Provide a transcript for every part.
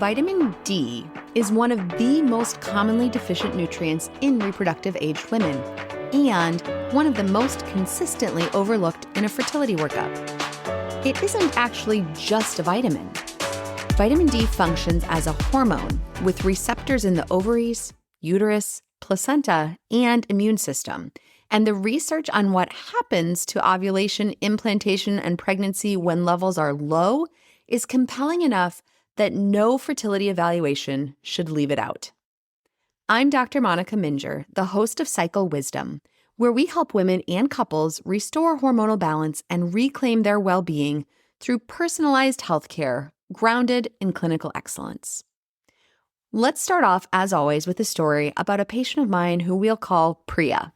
Vitamin D is one of the most commonly deficient nutrients in reproductive-aged women and one of the most consistently overlooked in a fertility workup. It isn't actually just a vitamin. Vitamin D functions as a hormone with receptors in the ovaries, uterus, placenta, and immune system. And the research on what happens to ovulation, implantation, and pregnancy when levels are low is compelling enough that no fertility evaluation should leave it out. I'm Dr. Monica Minjeur, the host of Cycle Wisdom, where we help women and couples restore hormonal balance and reclaim their well-being through personalized healthcare grounded in clinical excellence. Let's start off, as always, with a story about a patient of mine who we'll call Priya.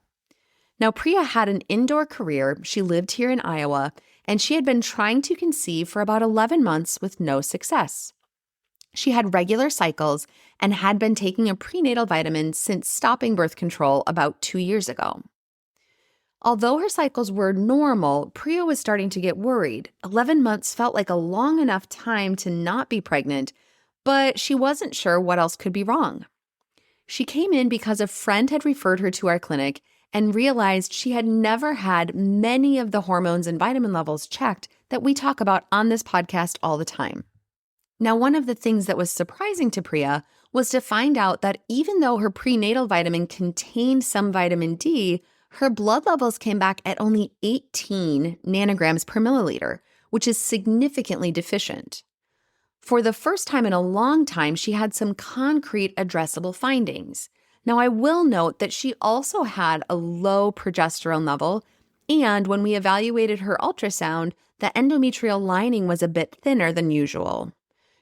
Now, Priya had an indoor career. She lived here in Iowa, and she had been trying to conceive for about 11 months with no success. She had regular cycles and had been taking a prenatal vitamin since stopping birth control about 2 years ago. Although her cycles were normal, Priya was starting to get worried. 11 months felt like a long enough time to not be pregnant, but she wasn't sure what else could be wrong. She came in because a friend had referred her to our clinic and realized she had never had many of the hormones and vitamin levels checked that we talk about on this podcast all the time. Now, one of the things that was surprising to Priya was to find out that even though her prenatal vitamin contained some vitamin D, her blood levels came back at only 18 nanograms per milliliter, which is significantly deficient. For the first time in a long time, she had some concrete addressable findings. Now, I will note that she also had a low progesterone level, and when we evaluated her ultrasound, the endometrial lining was a bit thinner than usual.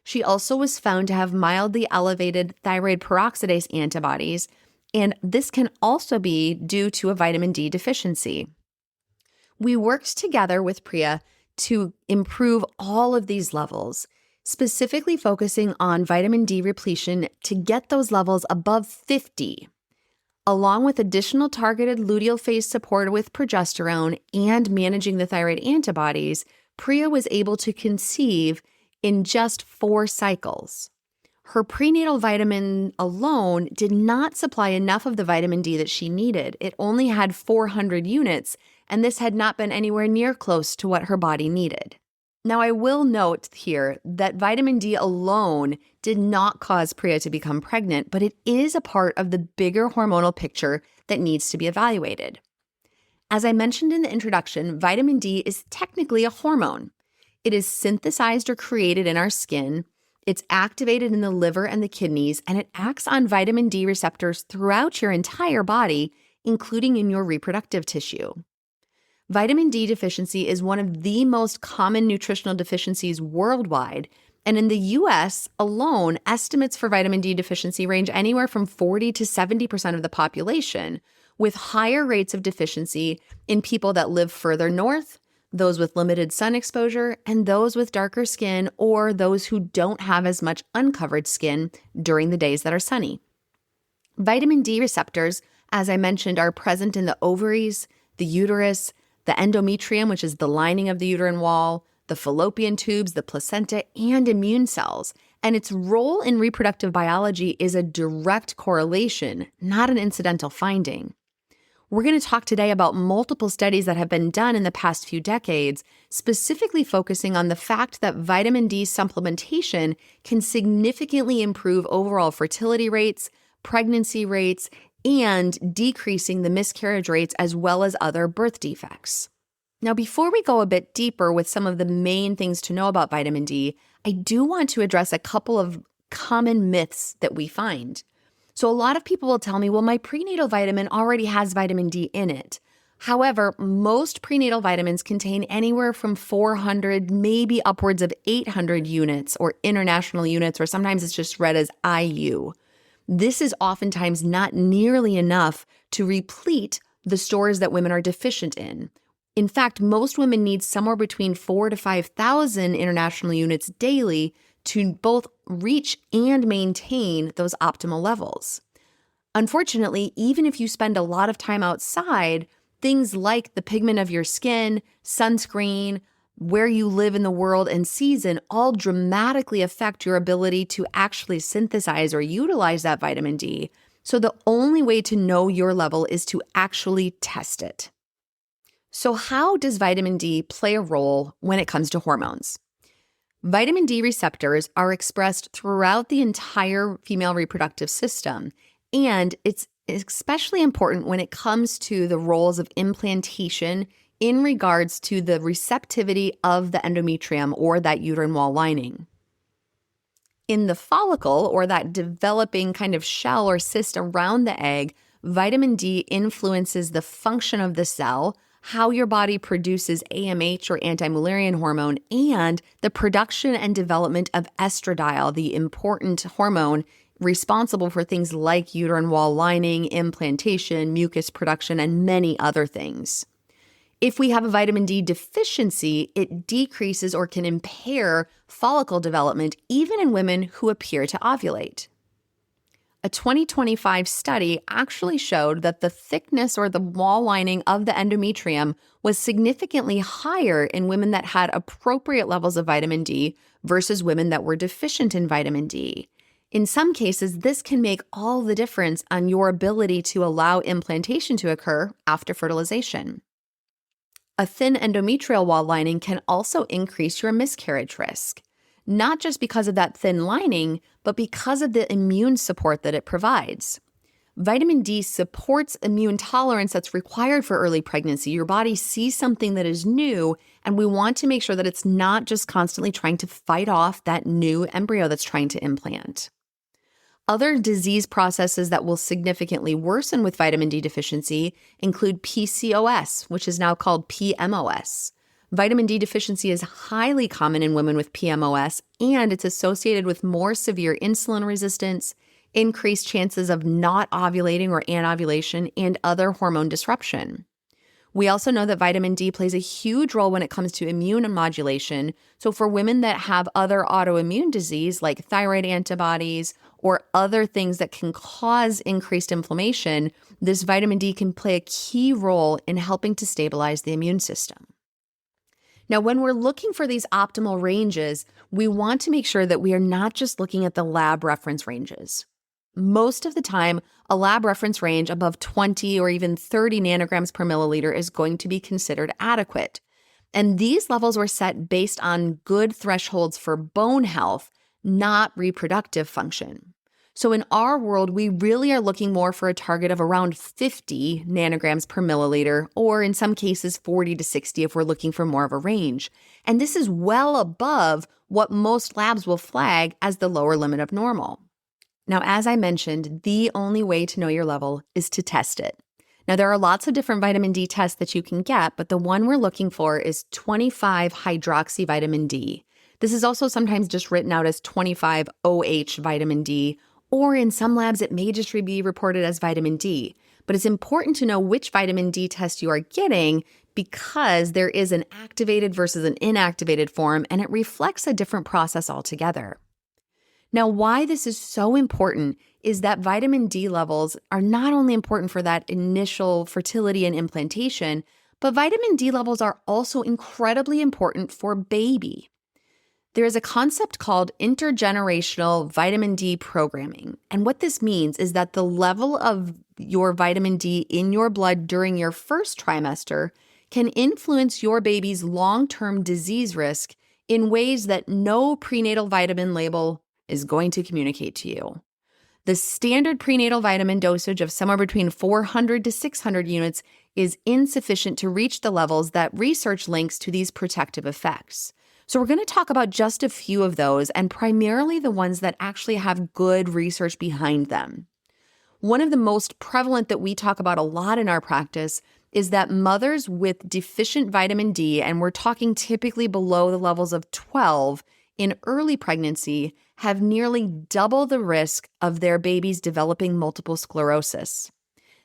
She also was found to have mildly elevated thyroid peroxidase antibodies, and this can also be due to a vitamin D deficiency. We worked together with Priya to improve all of these levels, specifically focusing on vitamin D repletion to get those levels above 50. Along with additional targeted luteal phase support with progesterone and managing the thyroid antibodies, Priya was able to conceive in just 4 cycles. Her prenatal vitamin alone did not supply enough of the vitamin D that she needed. It only had 400 units, and this had not been anywhere near close to what her body needed. Now, I will note here that vitamin D alone did not cause Priya to become pregnant, but it is a part of the bigger hormonal picture that needs to be evaluated. As I mentioned in the introduction, vitamin D is technically a hormone. It is synthesized or created in our skin. It's activated in the liver and the kidneys, and it acts on vitamin D receptors throughout your entire body, including in your reproductive tissue. Vitamin D deficiency is one of the most common nutritional deficiencies worldwide, and in the US alone, estimates for vitamin D deficiency range anywhere from 40 to 70% of the population, with higher rates of deficiency in people that live further north, those with limited sun exposure, and those with darker skin or those who don't have as much uncovered skin during the days that are sunny. Vitamin D receptors, as I mentioned, are present in the ovaries, the uterus, the endometrium, which is the lining of the uterine wall, the fallopian tubes, the placenta, and immune cells. And its role in reproductive biology is a direct correlation, not an incidental finding. We're going to talk today about multiple studies that have been done in the past few decades, specifically focusing on the fact that vitamin D supplementation can significantly improve overall fertility rates, pregnancy rates, and decreasing the miscarriage rates as well as other birth defects. Now, before we go a bit deeper with some of the main things to know about vitamin D, I do want to address a couple of common myths that we find. So a lot of people will tell me, well, my prenatal vitamin already has vitamin D in it. However, most prenatal vitamins contain anywhere from 400, maybe upwards of 800 units or international units, or sometimes it's just read as IU. This is oftentimes not nearly enough to replete the stores that women are deficient in. In fact, most women need somewhere between 4,000 to 5,000 international units daily to both reach and maintain those optimal levels. Unfortunately, even if you spend a lot of time outside, things like the pigment of your skin, sunscreen, where you live in the world and season all dramatically affect your ability to actually synthesize or utilize that vitamin D. So the only way to know your level is to actually test it. So how does vitamin D play a role when it comes to hormones? Vitamin D receptors are expressed throughout the entire female reproductive system, and it's especially important when it comes to the roles of implantation in regards to the receptivity of the endometrium or that uterine wall lining. In the follicle, or that developing kind of shell or cyst around the egg, vitamin D influences the function of the cell, how your body produces AMH or anti-Mullerian hormone, and the production and development of estradiol, the important hormone responsible for things like uterine wall lining, implantation, mucus production, and many other things. If we have a vitamin D deficiency, it decreases or can impair follicle development, even in women who appear to ovulate. A 2025 study actually showed that the thickness or the wall lining of the endometrium was significantly higher in women that had appropriate levels of vitamin D versus women that were deficient in vitamin D. In some cases, this can make all the difference on your ability to allow implantation to occur after fertilization. A thin endometrial wall lining can also increase your miscarriage risk, not just because of that thin lining, but because of the immune support that it provides. Vitamin D supports immune tolerance that's required for early pregnancy. Your body sees something that is new, and we want to make sure that it's not just constantly trying to fight off that new embryo that's trying to implant. Other disease processes that will significantly worsen with vitamin D deficiency include PCOS, which is now called PMOS. Vitamin D deficiency is highly common in women with PMOS, and it's associated with more severe insulin resistance, increased chances of not ovulating or anovulation, and other hormone disruption. We also know that vitamin D plays a huge role when it comes to immune modulation. So for women that have other autoimmune disease like thyroid antibodies or other things that can cause increased inflammation, this vitamin D can play a key role in helping to stabilize the immune system. Now, when we're looking for these optimal ranges, we want to make sure that we are not just looking at the lab reference ranges. Most of the time, a lab reference range above 20 or even 30 nanograms per milliliter is going to be considered adequate. And these levels were set based on good thresholds for bone health, not reproductive function. So in our world, we really are looking more for a target of around 50 nanograms per milliliter, or in some cases 40 to 60 if we're looking for more of a range. And this is well above what most labs will flag as the lower limit of normal. Now, as I mentioned, the only way to know your level is to test it. Now, there are lots of different vitamin D tests that you can get, but the one we're looking for is 25-hydroxy vitamin D. This is also sometimes just written out as 25-OH vitamin D, or in some labs, it may just be reported as vitamin D. But it's important to know which vitamin D test you are getting because there is an activated versus an inactivated form, and it reflects a different process altogether. Now, why this is so important is that vitamin D levels are not only important for that initial fertility and implantation, but vitamin D levels are also incredibly important for baby. There is a concept called intergenerational vitamin D programming. And what this means is that the level of your vitamin D in your blood during your first trimester can influence your baby's long-term disease risk in ways that no prenatal vitamin label is going to communicate to you. The standard prenatal vitamin dosage of somewhere between 400 to 600 units is insufficient to reach the levels that research links to these protective effects. So we're going to talk about just a few of those, and primarily the ones that actually have good research behind them. One of the most prevalent that we talk about a lot in our practice is that mothers with deficient vitamin D, and we're talking typically below the levels of 12 in early pregnancy, have nearly double the risk of their babies developing multiple sclerosis.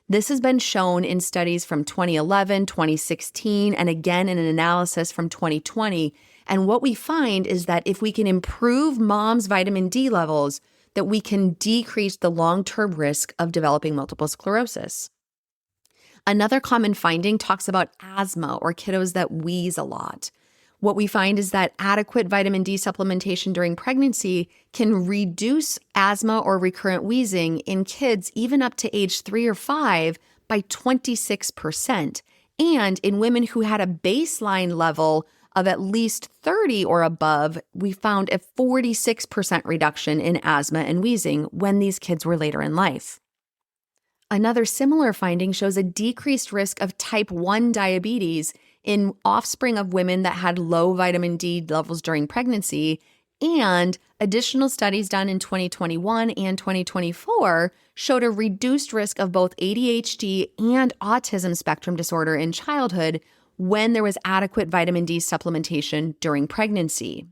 This has been shown in studies from 2011, 2016, and again in an analysis from 2020. And what we find is that if we can improve mom's vitamin D levels, that we can decrease the long-term risk of developing multiple sclerosis. Another common finding talks about asthma or kiddos that wheeze a lot. What we find is that adequate vitamin D supplementation during pregnancy can reduce asthma or recurrent wheezing in kids even up to age 3 or 5 by 26%. And in women who had a baseline level of at least 30 or above, we found a 46% reduction in asthma and wheezing when these kids were later in life. Another similar finding shows a decreased risk of type 1 diabetes in offspring of women that had low vitamin D levels during pregnancy, and additional studies done in 2021 and 2024 showed a reduced risk of both ADHD and autism spectrum disorder in childhood when there was adequate vitamin D supplementation during pregnancy.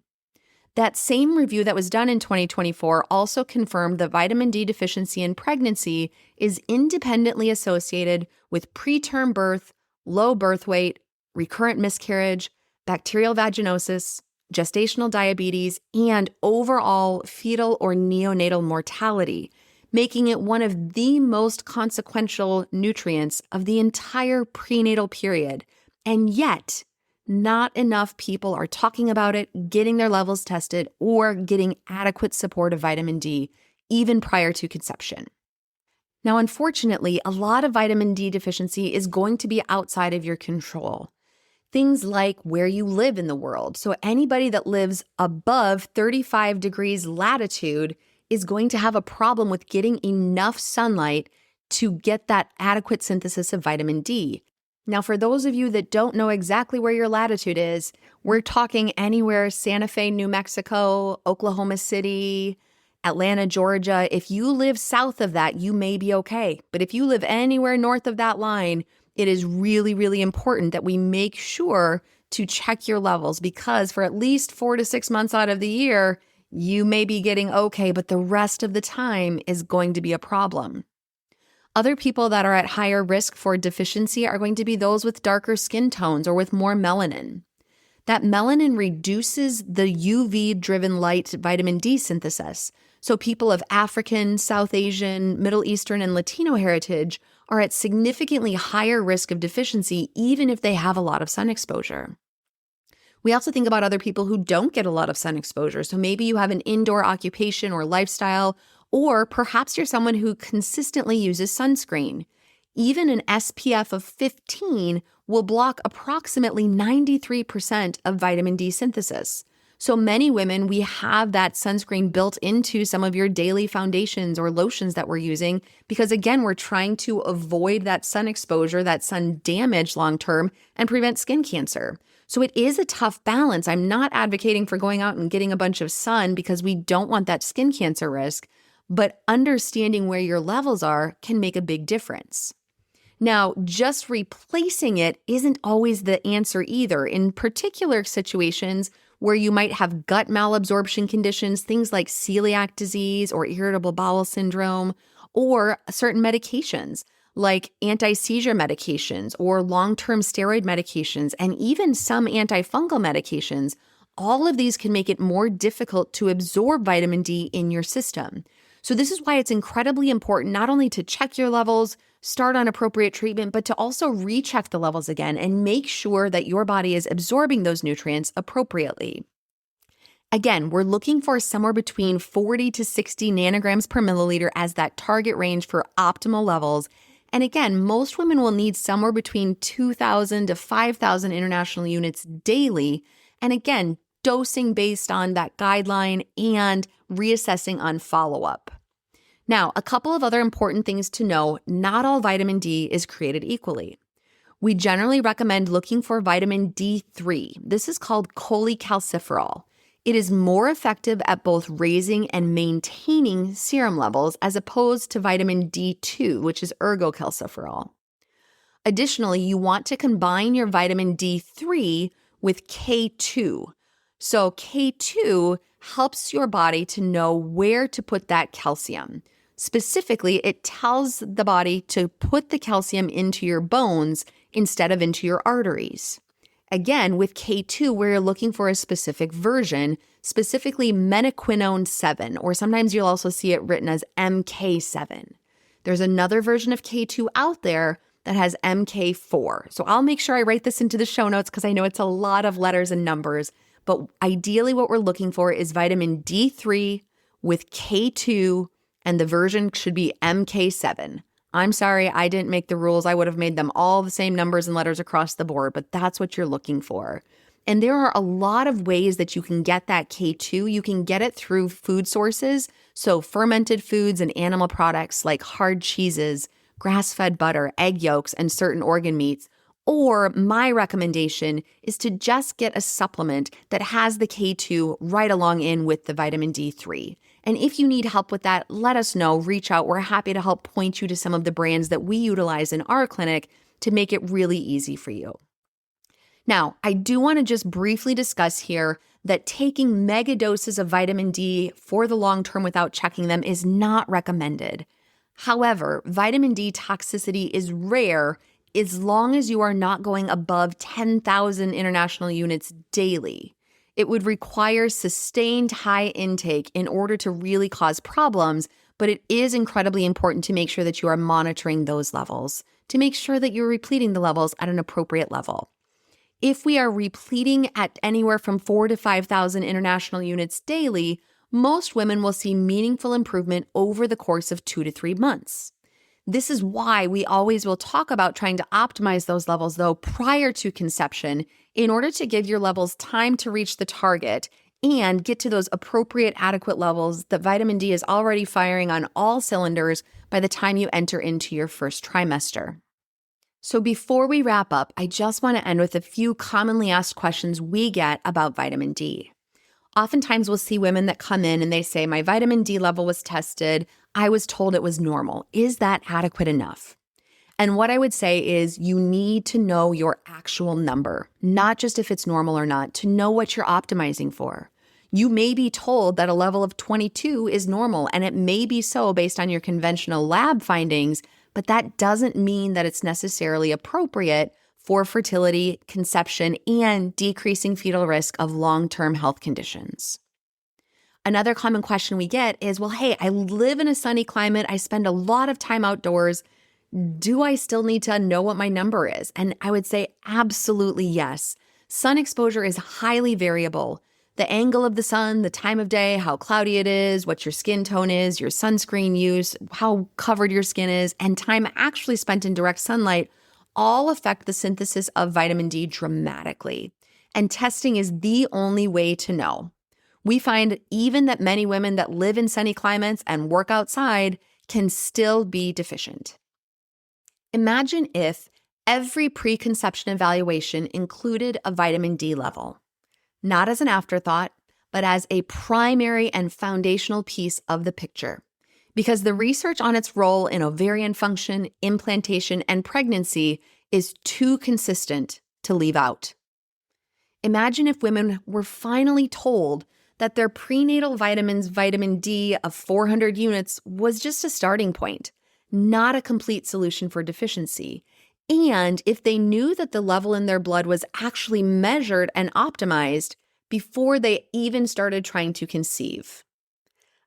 That same review that was done in 2024 also confirmed that vitamin D deficiency in pregnancy is independently associated with preterm birth, low birth weight, recurrent miscarriage, bacterial vaginosis, gestational diabetes, and overall fetal or neonatal mortality, making it one of the most consequential nutrients of the entire prenatal period. And yet, not enough people are talking about it, getting their levels tested, or getting adequate support of vitamin D, even prior to conception. Now, unfortunately, a lot of vitamin D deficiency is going to be outside of your control. Things like where you live in the world. So anybody that lives above 35 degrees latitude is going to have a problem with getting enough sunlight to get that adequate synthesis of vitamin D. Now, for those of you that don't know exactly where your latitude is, we're talking anywhere Santa Fe, New Mexico, Oklahoma City, Atlanta, Georgia. If you live south of that, you may be okay. But if you live anywhere north of that line, it is really, really important that we make sure to check your levels, because for at least 4 to 6 months out of the year, you may be getting okay, but the rest of the time is going to be a problem. Other people that are at higher risk for deficiency are going to be those with darker skin tones or with more melanin. That melanin reduces the UV-driven light vitamin D synthesis. So people of African, South Asian, Middle Eastern, and Latino heritage are at significantly higher risk of deficiency, even if they have a lot of sun exposure. We also think about other people who don't get a lot of sun exposure. So maybe you have an indoor occupation or lifestyle, or perhaps you're someone who consistently uses sunscreen. Even an SPF of 15 will block approximately 93% of vitamin D synthesis. So many women, we have that sunscreen built into some of your daily foundations or lotions that we're using because, again, we're trying to avoid that sun exposure, that sun damage long-term, and prevent skin cancer. So it is a tough balance. I'm not advocating for going out and getting a bunch of sun because we don't want that skin cancer risk, but understanding where your levels are can make a big difference. Now, just replacing it isn't always the answer either. In particular situations where you might have gut malabsorption conditions, things like celiac disease or irritable bowel syndrome, or certain medications like anti-seizure medications or long-term steroid medications, and even some antifungal medications, all of these can make it more difficult to absorb vitamin D in your system. So this is why it's incredibly important not only to check your levels, start on appropriate treatment, but to also recheck the levels again and make sure that your body is absorbing those nutrients appropriately. Again, we're looking for somewhere between 40 to 60 nanograms per milliliter as that target range for optimal levels. And again, most women will need somewhere between 2,000 to 5,000 international units daily. And again, dosing based on that guideline and reassessing on follow-up. Now, a couple of other important things to know: not all vitamin D is created equally. We generally recommend looking for vitamin D3. This is called cholecalciferol. It is more effective at both raising and maintaining serum levels as opposed to vitamin D2, which is ergocalciferol. Additionally, you want to combine your vitamin D3 with K2. So K2 helps your body to know where to put that calcium. Specifically, it tells the body to put the calcium into your bones instead of into your arteries. Again, with K2, we're looking for a specific version, specifically menaquinone 7, or sometimes you'll also see it written as MK7. There's another version of K2 out there that has MK4. So I'll make sure I write this into the show notes because I know it's a lot of letters and numbers. But ideally what we're looking for is vitamin D3 with K2, and the version should be MK7. I'm sorry, I didn't make the rules. I would have made them all the same numbers and letters across the board, but that's what you're looking for. And there are a lot of ways that you can get that K2. You can get it through food sources, so fermented foods and animal products like hard cheeses, grass-fed butter, egg yolks, and certain organ meats. Or my recommendation is to just get a supplement that has the K2 right along in with the vitamin D3. And if you need help with that, let us know. Reach out. We're happy to help point you to some of the brands that we utilize in our clinic to make it really easy for you. Now, I do want to just briefly discuss here that taking mega doses of vitamin D for the long term without checking them is not recommended. However, vitamin D toxicity is rare as long as you are not going above 10,000 international units daily. It would require sustained high intake in order to really cause problems, but it is incredibly important to make sure that you are monitoring those levels, to make sure that you're repleting the levels at an appropriate level. If we are repleting at anywhere from 4,000 to 5,000 international units daily, most women will see meaningful improvement over the course of 2 to 3 months. This is why we always will talk about trying to optimize those levels, though, prior to conception in order to give your levels time to reach the target and get to those appropriate, adequate levels that vitamin D is already firing on all cylinders by the time you enter into your first trimester. So before we wrap up, I just want to end with a few commonly asked questions we get about vitamin D. Oftentimes we'll see women that come in and they say, my vitamin D level was tested. I was told it was normal. Is that adequate enough? And what I would say is you need to know your actual number, not just if it's normal or not, to know what you're optimizing for. You may be told that a level of 22 is normal, and it may be so based on your conventional lab findings, but that doesn't mean that it's necessarily appropriate for fertility, conception, and decreasing fetal risk of long-term health conditions. Another common question we get is, well, hey, I live in a sunny climate. I spend a lot of time outdoors. Do I still need to know what my number is? And I would say absolutely yes. Sun exposure is highly variable. The angle of the sun, the time of day, how cloudy it is, what your skin tone is, your sunscreen use, how covered your skin is, and time actually spent in direct sunlight all affect the synthesis of vitamin D dramatically. And testing is the only way to know. We find even that many women that live in sunny climates and work outside can still be deficient. Imagine if every preconception evaluation included a vitamin D level, not as an afterthought, but as a primary and foundational piece of the picture. Because the research on its role in ovarian function, implantation, and pregnancy is too consistent to leave out. Imagine if women were finally told that their prenatal vitamins, vitamin D of 400 units, was just a starting point, not a complete solution for deficiency. And if they knew that the level in their blood was actually measured and optimized before they even started trying to conceive.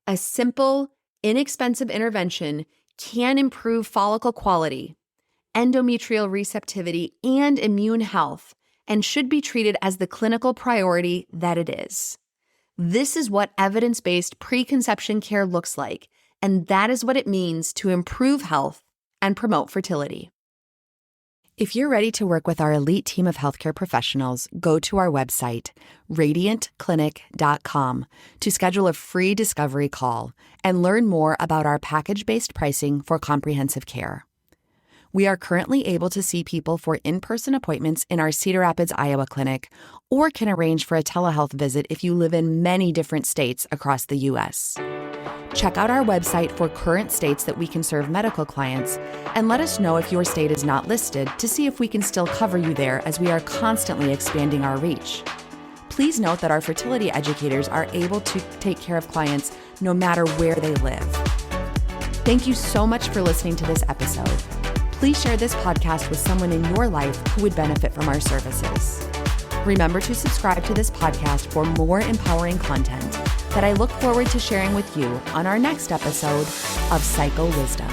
A simple, inexpensive intervention can improve follicle quality, endometrial receptivity, and immune health, and should be treated as the clinical priority that it is. This is what evidence-based preconception care looks like, and that is what it means to improve health and promote fertility. If you're ready to work with our elite team of healthcare professionals, go to our website, radiantclinic.com, to schedule a free discovery call and learn more about our package-based pricing for comprehensive care. We are currently able to see people for in-person appointments in our Cedar Rapids, Iowa clinic, or can arrange for a telehealth visit if you live in many different states across the U.S. Check out our website for current states that we can serve medical clients, and let us know if your state is not listed to see if we can still cover you there as we are constantly expanding our reach. Please note that our fertility educators are able to take care of clients no matter where they live. Thank you so much for listening to this episode. Please share this podcast with someone in your life who would benefit from our services. Remember to subscribe to this podcast for more empowering content that I look forward to sharing with you on our next episode of Psycho Wisdom.